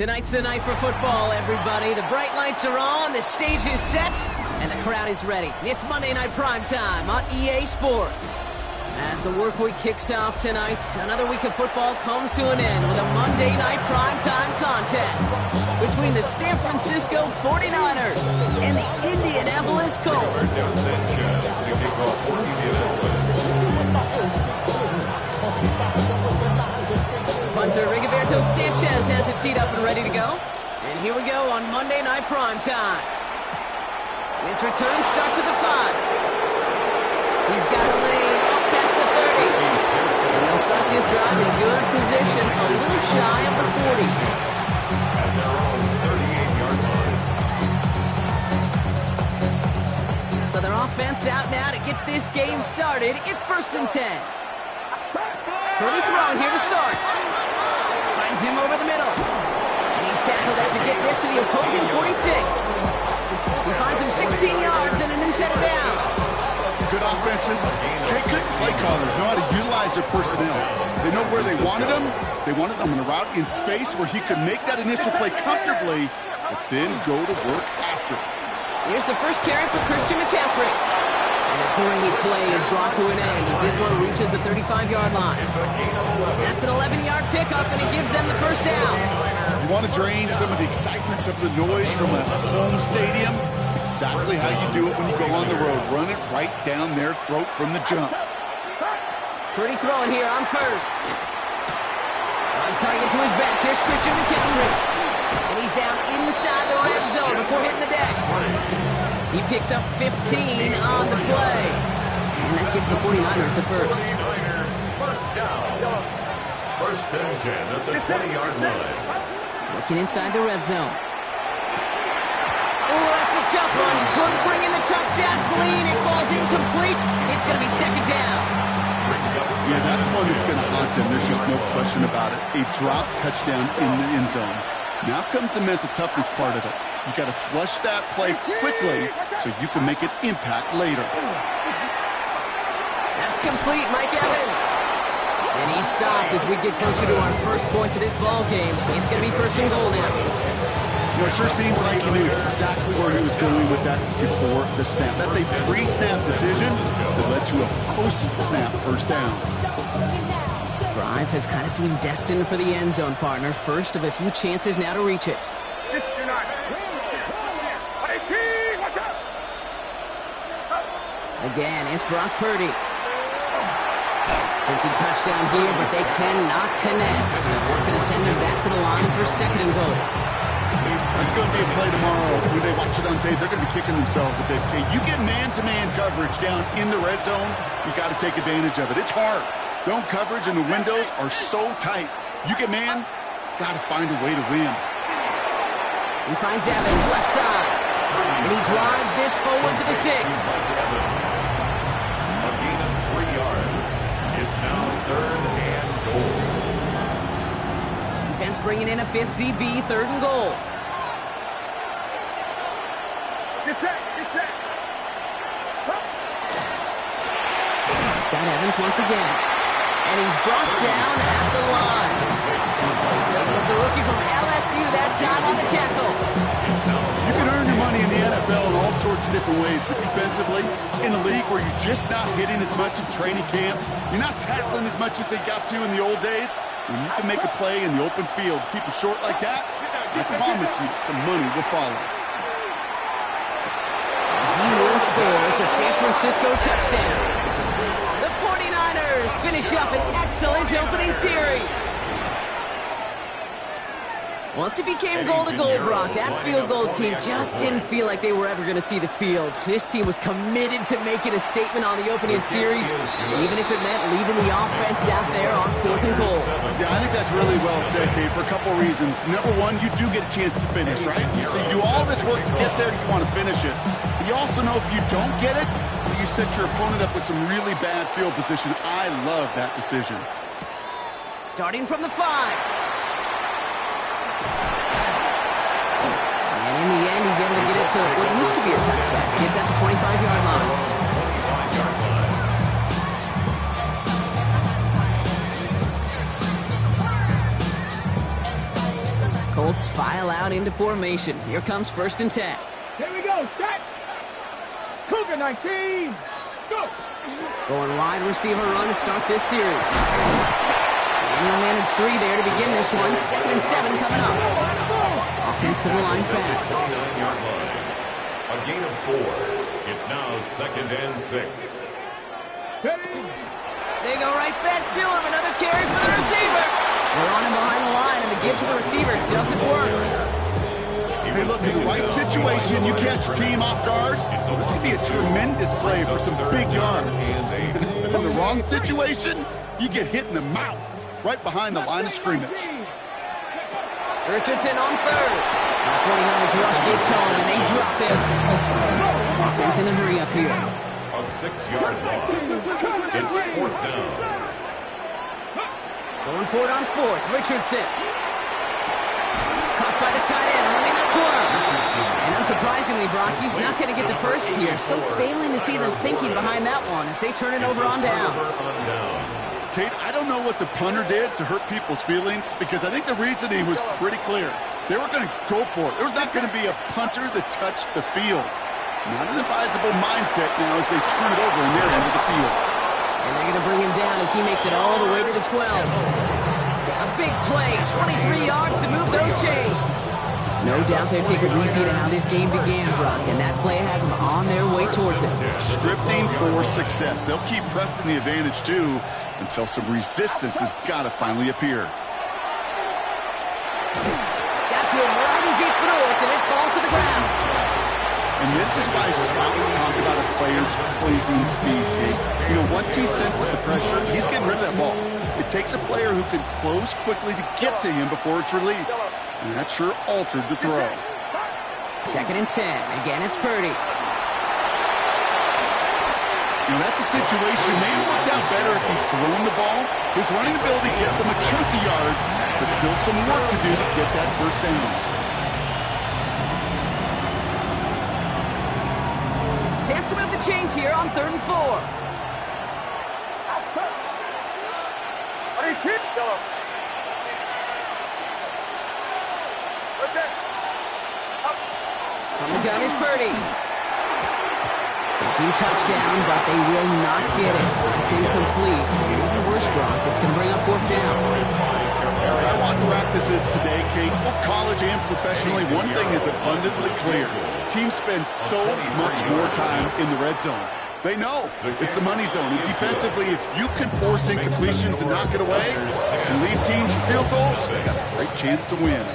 Tonight's the night for football, everybody. The bright lights are on, the stage is set, and the crowd is ready. It's Monday Night Primetime on EA Sports. As the work week kicks off tonight, another week of football comes to an end with a Monday Night Primetime contest between the San Francisco 49ers and the Indianapolis Colts. Punter Rigoberto Sanchez has it teed up and ready to go. And here we go on Monday Night Primetime. This return starts at the 5. He's got a lane up past the 30. And they'll start this drive in good position, a little shy of the 40. At their own 38-yard line. So their offense out now to get this game started. It's 1st and 10. Purdy throwing here to start. Finds him over the middle. And he's tackled after getting this to the opposing 46. He finds him 16 yards and a new set of downs. Good offenses. Good play callers know how to utilize their personnel. They know where they wanted them. They wanted them on a route in space where he could make that initial play comfortably, but then go to work after it. Here's the first carry for Christian McCaffrey. And a great play is brought to an end as this one reaches the 35-yard line. That's an 11-yard pickup, and it gives them the first down. You want to drain some of the excitement, some of the noise from a home stadium? It's exactly how you do it when you go on the road. Run it right down their throat from the jump. Purdy throwing here on first. On target to his back. Here's Christian McCaffrey. And he's down inside the red zone before hitting the deck. He picks up 15 on the play. And that gives the 49ers the first. First down. 1st and 10 at the 20-yard line. Looking inside the red zone. Oh, that's a tough one. Couldn't bring in the tough shot clean. It falls incomplete. It's going to be 2nd down. Yeah, that's one that's going to haunt him. There's just no question about it. A drop touchdown in the end zone. Now comes the mental toughness part of it. You got to flush that play quickly so you can make an impact later. That's complete, Mike Evans. And he's stopped as we get closer to our first point to this ball game. It's going to be 1st and goal now. You know, it sure seems like he knew exactly where he was going with that before the snap. That's a pre-snap decision that led to a post-snap first down. Drive has kind of seemed destined for the end zone, partner. First of a few chances now to reach it. Again, it's Brock Purdy. Thinking touchdown here, but they cannot connect. So that's going to send them back to the line for 2nd and goal. That's going to be a play tomorrow. When they watch it on tape, they're going to be kicking themselves a bit. Okay, you get man-to-man coverage down in the red zone, you got to take advantage of it. It's hard. Zone coverage and the windows are so tight. You get man, got to find a way to win. He finds Evans left side. And he drives this forward to the 6. A gain of 3 yards. It's now 3rd and goal. Defense bringing in a 5th DB, 3rd and goal. Get set. He's got Evans once again. And he's brought down at the line. It was the rookie from LSU that time on the tackle. You can earn your money in the NFL in all sorts of different ways, but defensively, in a league where you're just not hitting as much in training camp, you're not tackling as much as they got to in the old days, when you can make a play in the open field, keep it short like that, I promise you some money will follow. He will score. It's a San Francisco touchdown. The 49ers finish up an excellent opening series. Once it became goal-to-goal, Brock, that field goal team just didn't feel like they were ever going to see the field. This team was committed to making a statement on the opening series, even if it meant leaving the offense out there on 4th and goal. Yeah, I think that's really well said, Kate, for a couple of reasons. Number one, you do get a chance to finish, right? So you do all this work to get there, you want to finish it. But you also know if you don't get it, you set your opponent up with some really bad field position. I love that decision. Starting from the 5. And in the end, he's able to get it to what used to be a touchback. Gets at the 25-yard line. 25-yard line. Colts file out into formation. Here comes 1st and 10. Here we go. Set. Cougar 19. Go. Going wide receiver run to start this series. And he'll manage 3 there to begin this one. 2nd and 7 coming up. Offensive line fast. A gain of 4. It's now 2nd and 6. They go right back to him. Another carry for the receiver. They're on him behind the line, and the give to the receiver doesn't work. Hey, look, in the right situation, you catch a team off guard. This could be a tremendous play for some big yards. In the wrong situation, you get hit in the mouth right behind the line of scrimmage. Richardson on 3rd. The 49ers rush gets home, and they drop this. Offense in a hurry up here. A 6-yard loss. It's 4th down. Going for it on 4th. Richardson. Caught by the tight end, running the corner. And unsurprisingly, Brock, he's not going to get the first here. So failing to see them thinking behind that one as they turn it over on downs. Kate, I don't know what the punter did to hurt people's feelings because I think the reasoning was pretty clear. They were going to go for it. There was not going to be a punter that touched the field. Not an advisable mindset now as they turn it over in their end of the field. And they're going to bring him down as he makes it all the way to the 12. A big play, 23 yards to move those chains. No doubt they're taking a repeat of how this game began, Brock, and that play has them on their way towards it. Scripting for success. They'll keep pressing the advantage, too, until some resistance has got to finally appear. Got to him right as he threw it, and it falls to the ground. And this is why scouts talk about a player's closing speed, Kate. You know, once he senses the pressure, he's getting rid of that ball. It takes a player who can close quickly to get to him before it's released. And that sure altered the throw. 2nd and 10. Again, it's Purdy. You know, that's a situation may have worked out better if he'd thrown the ball. His running ability gets him a chunk of yards, but still some work to do to get that first down. Chance to move the chains here on 3rd and 4. On the gun is Purdy. Thinking touchdown, but they will not get it. It's incomplete. Even worse, Brock. It's going to bring up 4th down. As I watch practices today, Kate, both college and professionally, one thing is abundantly clear. Teams spend so much more time in the red zone. They know it's the money zone. And defensively, if you can force incompletions and knock it away and leave teams with field goals, they got a great chance to win.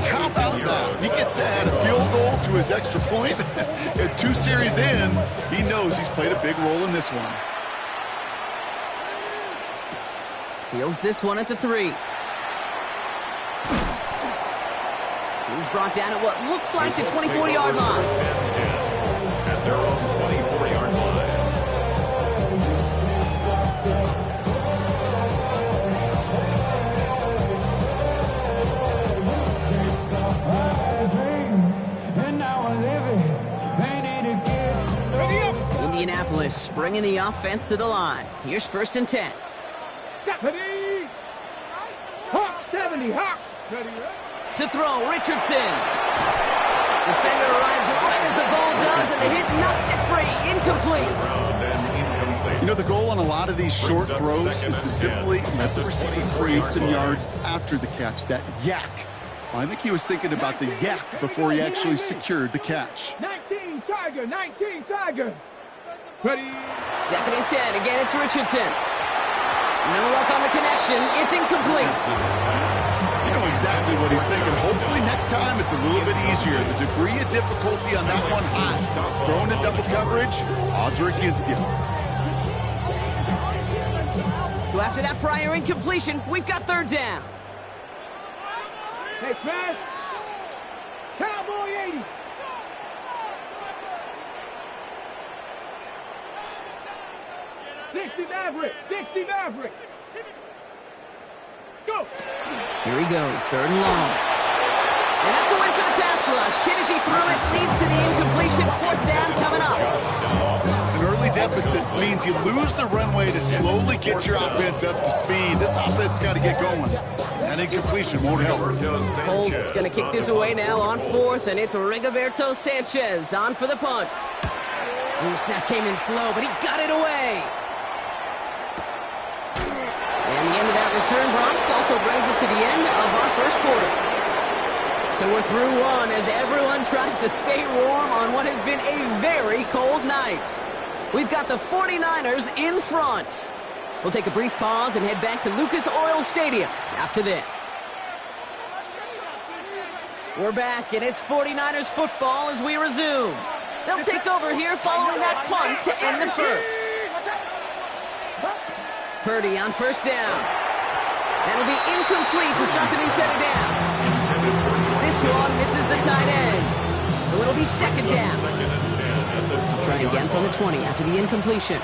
How about that? He gets to add a field goal to his extra point. And 2 series in, he knows he's played a big role in this one. Fields this one at the 3. He's brought down at what looks like the 24-yard line. At their own 24-yard line. Indianapolis bringing the offense to the line. Here's 1st and 10. Ready. Hawk 70. Hawk. Ready. To throw, Richardson. Defender arrives right as the ball does, and the hit knocks it free. Incomplete. You know, the goal on a lot of these short throws is to simply let the receiver create some yards after the catch, that yak. Well, I think he was thinking about the yak before he actually secured the catch. 19 Tiger. 19 Tiger. Ready. 2nd and 10. Again, it's Richardson. No luck on the connection. It's incomplete. You know exactly what he's thinking. Hopefully next time it's a little bit easier. The degree of difficulty on that one high. Throwing to double coverage, odds are against you. So after that prior incompletion, we've got 3rd down. Hey, pass. Cowboy 80. '60 Maverick. 60 Maverick. Go. Here he goes, 3rd and long. And that's a win for the pass rush. Hit as he threw it, leads to the incompletion. 4th down coming up. An early early deficit means you lose the runway to slowly get your offense up to speed. This offense got to get going. That incompletion won't help. Colts going to kick this away now on 4th, and it's Rigoberto Sanchez on for the punt. Ooh, snap came in slow, but he got it away. And the end of that return block also brings us to the end of our first quarter. So we're through one as everyone tries to stay warm on what has been a very cold night. We've got the 49ers in front. We'll take a brief pause and head back to Lucas Oil Stadium after this. We're back, and it's 49ers football as we resume. They'll take over here following that punt to end the first. Purdy on first down. That'll be incomplete to start the new set of downs. This one misses the tight end. So it'll be second down. I'll try again from the 20 after the incompletion.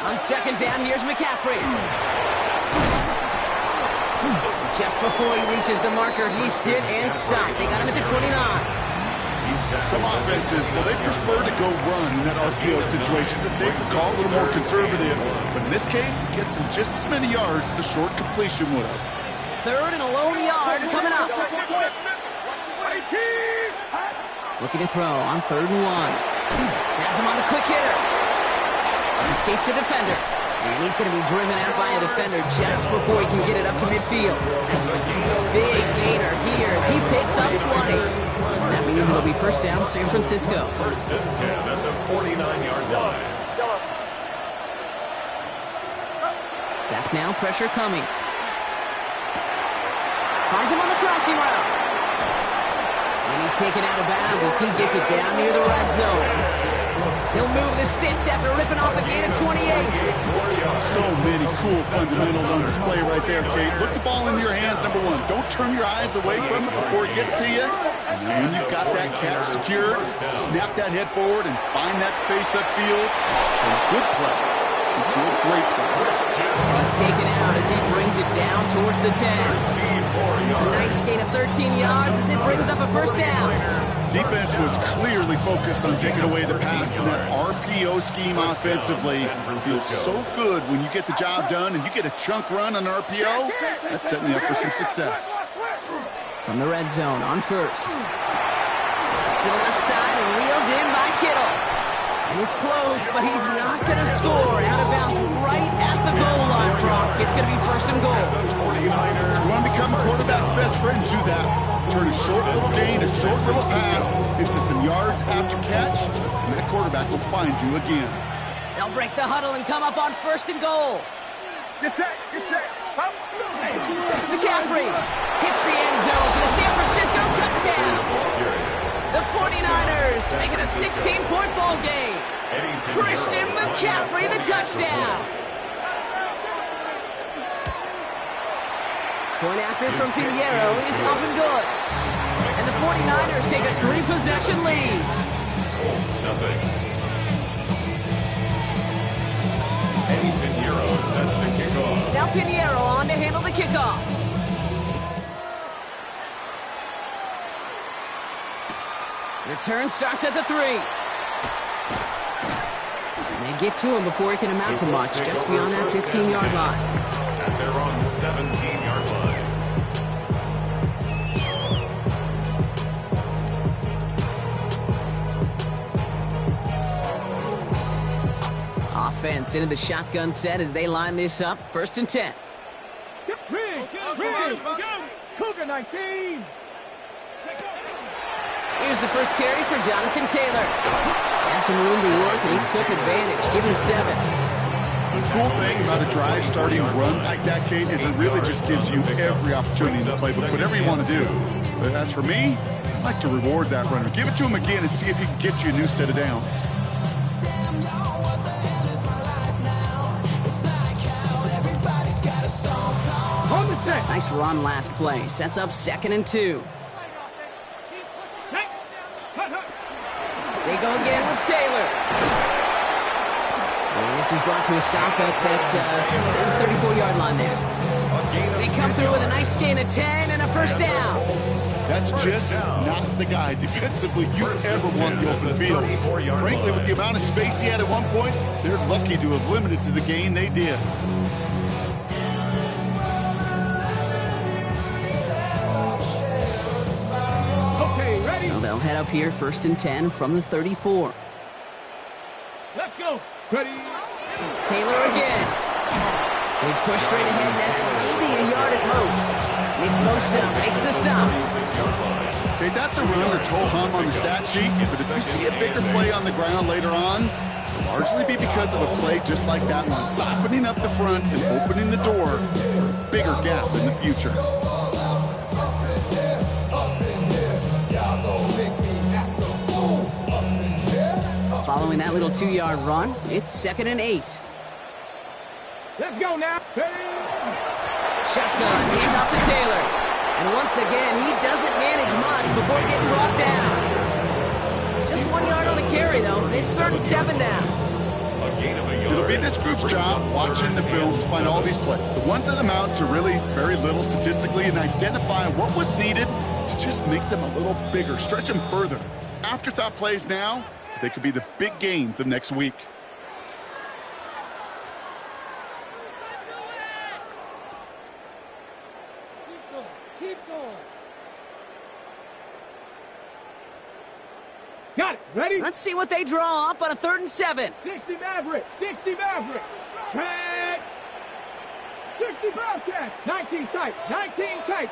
On second down, here's McCaffrey. Just before he reaches the marker, he's hit and stopped. They got him at the 29. Some offenses, well, they prefer to go run in that RPO situation. It's a safer call, a little more conservative. But in this case, it gets him just as many yards as a short completion would have. Third and a lone yard coming up. Looking to throw on 3rd and 1. Has him on the quick hitter. Escapes a defender. And he's going to be driven out by a defender just before he can get it up to midfield. Big gainer here as he picks up 20. That means it'll be first down, San Francisco. First and 10 at the 49-yard line. Back now, pressure coming. Finds him on the crossing route. And he's taken out of bounds as he gets it down near the red zone. He'll move the sticks after ripping off a gain of 28. So many cool fundamentals on display right there, Kate. Put the ball into your hands, number one. Don't turn your eyes away from it before it gets to you. And then when you've got that catch secured, snap that head forward and find that space upfield. A good play into a great play. He's taken out as he brings it down towards the 10. A nice gain of 13 yards as it brings up a first down. Defense was clearly focused on taking away the pass, and that RPO scheme offensively feels so good when you get the job done and you get a chunk run on RPO. That's setting you up for some success. From the red zone on first. To the left side and reeled in by Kittle. And it's close, but he's not going to score. Out of bounds right at the goal line, Brock. It's going to be first and goal. You want to become a quarterback's best friend, do that. Turn a short little gain, a short little pass into some yards after catch, and that quarterback will find you again. They'll break the huddle and come up on first and goal. Get set, get set. Up. McCaffrey hits the end zone for the San Francisco touchdown. The 49ers make it a 16-point ball game. Christian McCaffrey, the touchdown. Point after from Pinheiro is up and good. And the 49ers take a 3-possession lead. Colts nothing. Eddie Pinheiro set to kick off. Now Pinheiro on to handle the kickoff. Return starts at the 3. And they get to him before he can amount to much, just beyond that 15-yard line. And they're on the 17-yard line. Offense into the shotgun set as they line this up. First and 10. Cougar 19. Here's the first carry for Jonathan Taylor. Had some room to work, and he took advantage. Give him 7. The cool thing about a drive starting a run like that, Kate, is it really just gives you every opportunity in the playbook, whatever you want to do. But as for me, I like to reward that runner. Give it to him again and see if he can get you a new set of downs. Nice run last play. Sets up 2nd and 2. They go again with Taylor. And this is brought to a stop at the 34-yard line there. They come through with a nice gain of 10 and a first down. That's just not the guy defensively you ever want the open field. Frankly, with the amount of space he had at one point, they're lucky to have limited to the gain they did. Okay, ready? So they'll head up here, 1st and 10 from the 34. Let's go. Ready? Taylor again. He's pushed straight ahead, and that's maybe a yard at most. Nick Bosa makes the stop. Okay, that's a run that's ho-hum on the stat sheet, but if you see a bigger play on the ground later on, it'll largely be because of a play just like that one, softening up the front and opening the door for a bigger gap in the future. Following that little 2-yard run, it's 2nd and 8. Let's go now. Ready? Shotgun, hand off to Taylor. And once again, he doesn't manage much before getting brought down. Just 1 yard on the carry, though. It's 3rd and 7 now. It'll be this group's job, watching the film, to find all these plays. The ones that amount to really very little statistically, and identify what was needed to just make them a little bigger, stretch them further. Afterthought plays now, they could be the big gains of next week. Keep going. Got it. Ready? Let's see what they draw up on a 3rd and 7. 60 Maverick. 60 Maverick. Head. 60 Bobcat. 19 tight. 19 tight.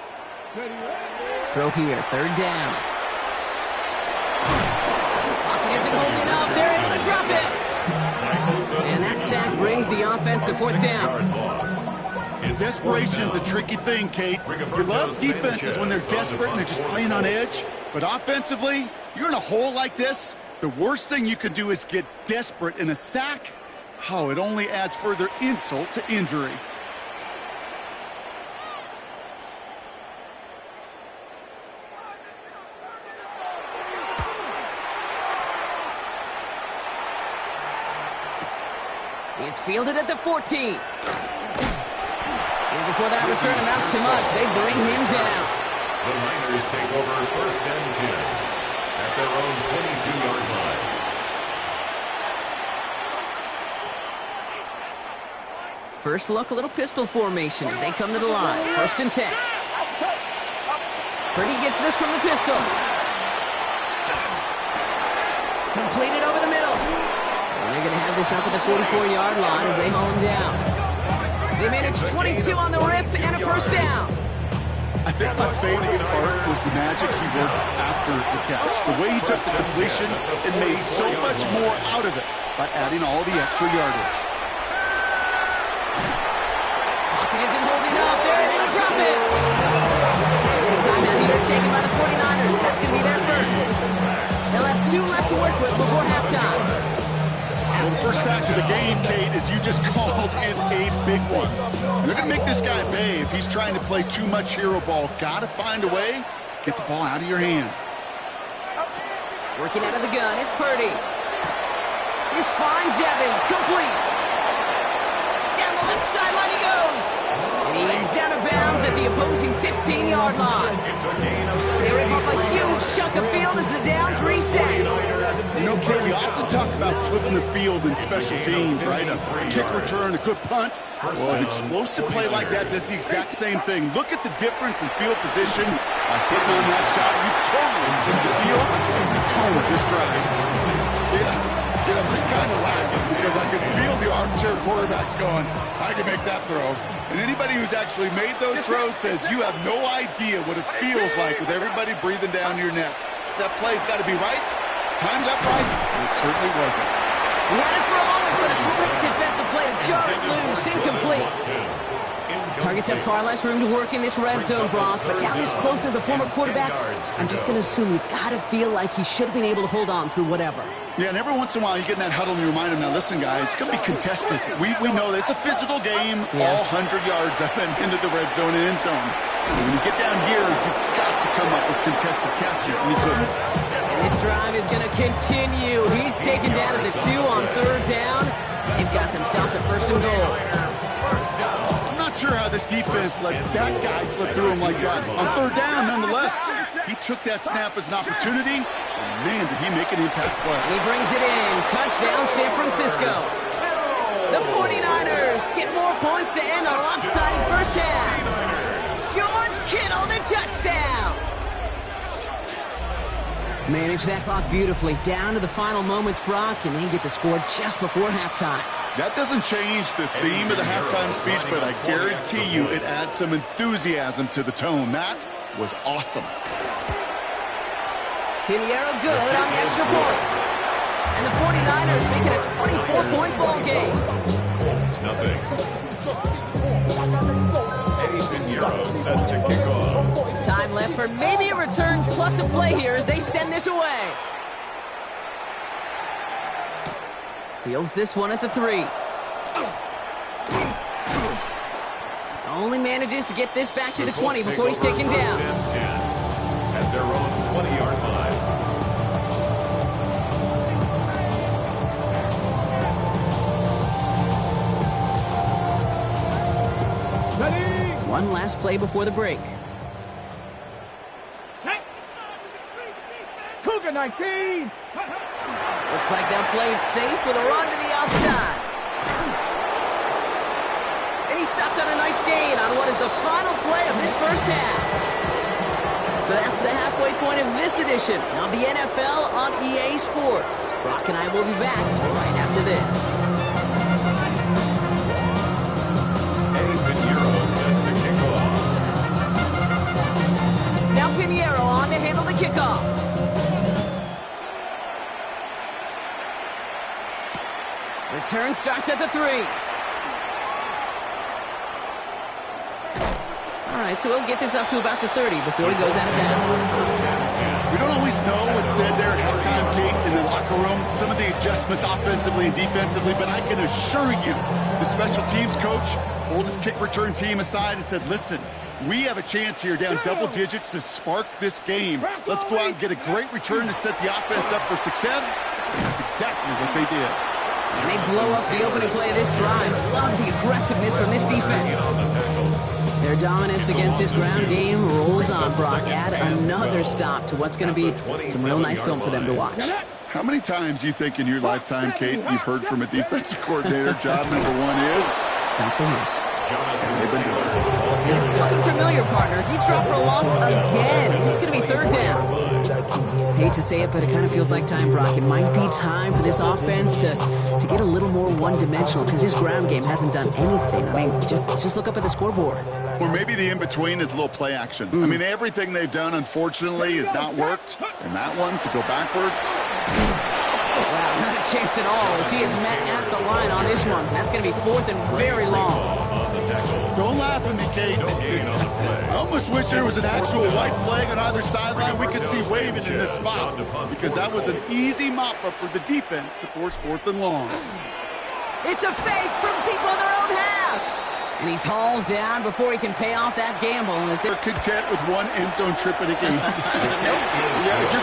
Ready? Throw here, 3rd down. Pocket isn't holding up. They're able to drop it. And that sack brings the offense to 4th down. Desperation's a tricky thing, Kate. You love defenses when they're desperate and they're just playing on edge. But offensively, you're in a hole like this, the worst thing you can do is get desperate in a sack. Oh, it only adds further insult to injury. It's fielded at the 14. And before that return amounts to much, they bring him down. The Niners take over 1st and 10 at their own 22-yard line. First look, a little pistol formation as they come to the line. 1st and 10. Purdy gets this from the pistol. Completed over the middle. And they're going to have this up at the 44-yard line as they haul him down. They managed 22 on the rip and a 1st down. I think my favorite part was the magic he worked after the catch. The way he took the completion and made so much more out of it by adding all the extra yardage. Pocket isn't holding up. They're able to drop it. Timeout here taken by the 49ers. That's going to be their first. They'll have 2 left to work with before halftime. Well, the first sack of the game, Kate, as you just called, is a big one. You're going to make this guy pay if he's trying to play too much hero ball. Got to find a way to get the ball out of your hand. Working out of the gun, it's Purdy. This finds Evans, complete. Down the left sideline he goes. And he's out of bounds at the opposing 15-yard line. They rip up a huge chunk of field as the downs reset. You know, Kate, we often talk about flipping the field in special teams, right? A kick return, a good punt. Well, an explosive play like that does the exact same thing. Look at the difference in field position. By hitting on that shot, you've totally flipped the field and the tone of this drive. Yeah, I'm just kind of laughing because I can feel the armchair quarterbacks going, I can make that throw. And anybody who's actually made those throws says you have no idea what it feels like with everybody breathing down your neck. That play's got to be right, timed up right, and it certainly wasn't. He had it for a moment, but a great defensive play to jar it loose, incomplete. Targets have far less room to work in this red zone, Brock, but down this close as a former quarterback, I'm just going to assume you got to feel like he should have been able to hold on through whatever. Yeah, and every once in a while you get in that huddle and you remind him, now listen, guys, it's going to be contested. We know this. It's a physical game, all 100 yards up and into the red zone and end zone. And when you get down here, you've got to come up with contested catches, and he couldn't. And this drive is going to continue. He's taken down at the 2 on 3rd down. He's got makes it first and goal. I'm not sure how this defense let that guy slip through him like that. On third down, nonetheless, he took that snap as an opportunity, and man, did he make an impact play. And he brings it in. Touchdown, San Francisco. The 49ers get more points to end a lopsided first half. George Kittle, the touchdown. Manage that clock beautifully. Down to the final moments, Brock, and they get the score just before halftime. That doesn't change the theme of the halftime speech, but I guarantee you it adds some enthusiasm to the tone. That was awesome. Pinheiro good on the extra point. And the 49ers make it a 24-point ball game. Colts nothing. Eddie Pinheiro set to kick off. Time left for maybe a return plus a play here as they send this away. Fields this one at the 3. Only manages to get this back to the 20 before he's taken down. At their own 20-yard line. Ready? One last play before the break. Cougar 19. Looks like they'll play it safe with a run to the outside. And he stopped on a nice gain on what is the final play of this first half. So that's the halfway point of this edition of the NFL on EA Sports. Brock and I will be back right after this. Eddie Pinheiro set to kick off. Now Pinheiro on to handle the kickoff. Return starts at the 3. All right, so we'll get this up to about the 30 before he goes out of bounds. We don't always know what's said there at halftime, Kate, in the locker room. Some of the adjustments offensively and defensively, but I can assure you the special teams coach pulled his kick return team aside and said, listen, we have a chance here down double digits to spark this game. Let's go out and get a great return to set the offense up for success. That's exactly what they did. And they blow up the opening play of this drive. Love the aggressiveness from this defense. Their dominance against this ground game rolls on, Brock. Add another stop to what's going to be some real nice film for them to watch. How many times do you think in your lifetime, Kate, you've heard from a defensive coordinator, job number 1 is? Stop the run. They've been doing it. This is looking familiar, partner. He's dropped for a loss again. It's going to be third down. Hate to say it, but it kind of feels like time, Brock. It might be time for this offense to get a little more one-dimensional because his ground game hasn't done anything. I mean, just look up at the scoreboard. Or maybe the in-between is a little play action. I mean, everything they've done, unfortunately, has not worked. And that one, to go backwards. Wow, not a chance at all as he is met at the line on this one. That's going to be fourth and very long. Don't laugh at me, Kate. I almost wish there was an actual white flag on either sideline we could see waving in this spot, because that was an easy mop-up for the defense to force fourth and long. It's a fake from deep on their own half. And he's hauled down before he can pay off that gamble. As They're content with one end zone trip in a game. Nope. Yeah, if you're